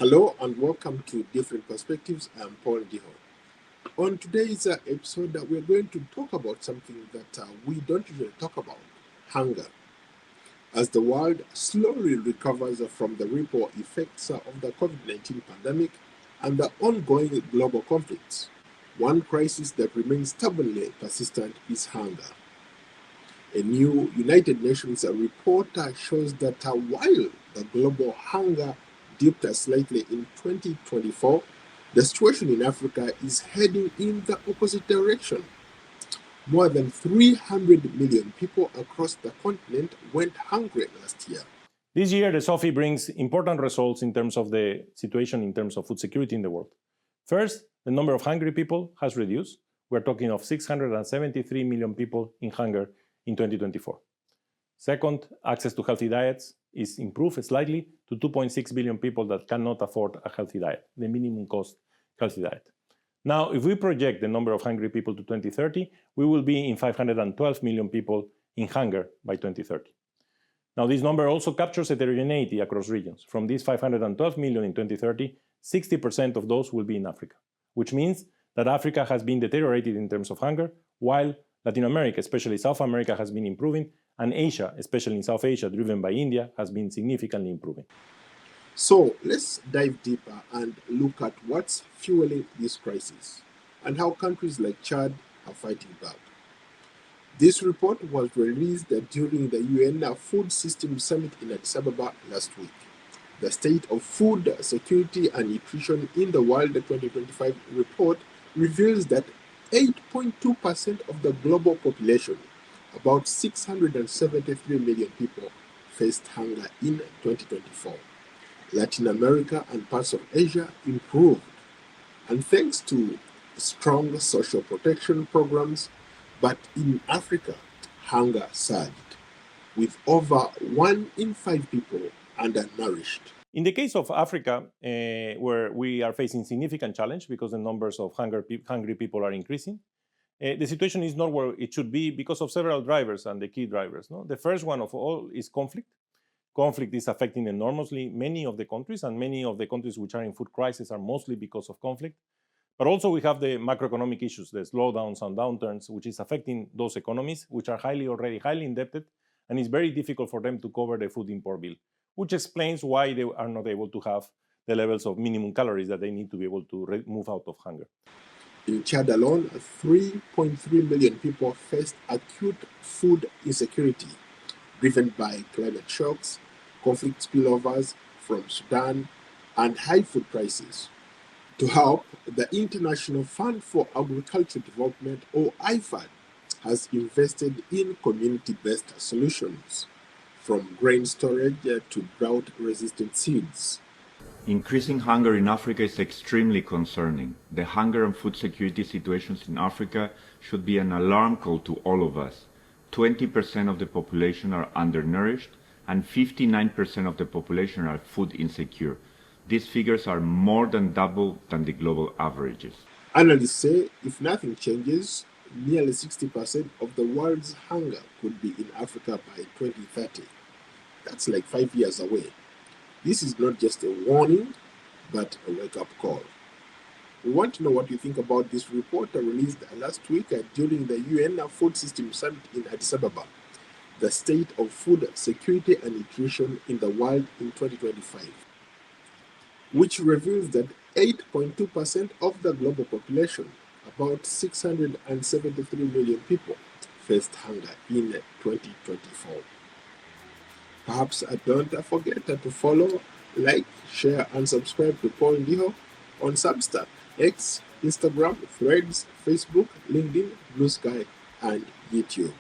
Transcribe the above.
Hello and welcome to Different Perspectives. I'm Paul Ndiho. On today's episode, we're going to talk about something that we don't usually talk about: hunger. As the world slowly recovers from the ripple effects of the COVID-19 pandemic and the ongoing global conflicts, one crisis that remains stubbornly persistent is hunger. A new United Nations report shows that while the global hunger dipped slightly in 2024, the situation in Africa is heading in the opposite direction. More than 300 million people across the continent went hungry last year. This year, the SOFI brings important results in terms of the situation in terms of food security in the world. First, the number of hungry people has reduced. We're talking of 673 million people in hunger in 2024. Second, access to healthy diets is improved slightly to 2.6 billion people that cannot afford a healthy diet, the minimum cost healthy diet. Now, if we project the number of hungry people to 2030, we will be in 512 million people in hunger by 2030. Now, this number also captures heterogeneity across regions. From these 512 million in 2030, 60% of those will be in Africa, which means that Africa has been deteriorated in terms of hunger, while Latin America, especially South America, has been improving, and Asia, especially in South Asia, driven by India, has been significantly improving. So let's dive deeper and look at what's fueling this crisis and how countries like Chad are fighting back. This report was released during the UN Food System Summit in Addis Ababa last week. The State of Food Security and Nutrition in the World 2025 report reveals that 8.2% of the global population, about 673 million people, faced hunger in 2024. Latin America and parts of Asia improved, and thanks to strong social protection programs, but in Africa, hunger surged, with over 1 in 5 people undernourished. In the case of Africa, where we are facing significant challenge because the numbers of hungry people are increasing, the situation is not where it should be because of several drivers and the key drivers. No? The first one of all is conflict. Conflict is affecting enormously many of the countries, and many of the countries which are in food crisis are mostly because of conflict. But also we have the macroeconomic issues, the slowdowns and downturns, which is affecting those economies, which are already highly indebted, and it's very difficult for them to cover the food import bill, which explains why they are not able to have the levels of minimum calories that they need to be able to move out of hunger. In Chad alone, 3.3 million people faced acute food insecurity, driven by climate shocks, conflict spillovers from Sudan, and high food prices. To help, the International Fund for Agricultural Development, or IFAD, has invested in community-based solutions, from grain storage to drought-resistant seeds. Increasing hunger in Africa is extremely concerning. The hunger and food security situations in Africa should be an alarm call to all of us. 20% of the population are undernourished, and 59% of the population are food insecure. These figures are more than double than the global averages. Analysts say if nothing changes, nearly 60% of the world's hunger could be in Africa by 2030. That's like 5 years away. This is not just a warning, but a wake-up call. We want to know what you think about this report released last week during the UN Food System Summit in Addis Ababa, the State of Food Security and Nutrition in the World in 2025, which reveals that 8.2% of the global population, about 673 million people, faced hunger in 2024. Perhaps don't forget to follow, like, share, and subscribe to Paul Ndiho on Substack, X, Instagram, Threads, Facebook, LinkedIn, Blue Sky, and YouTube.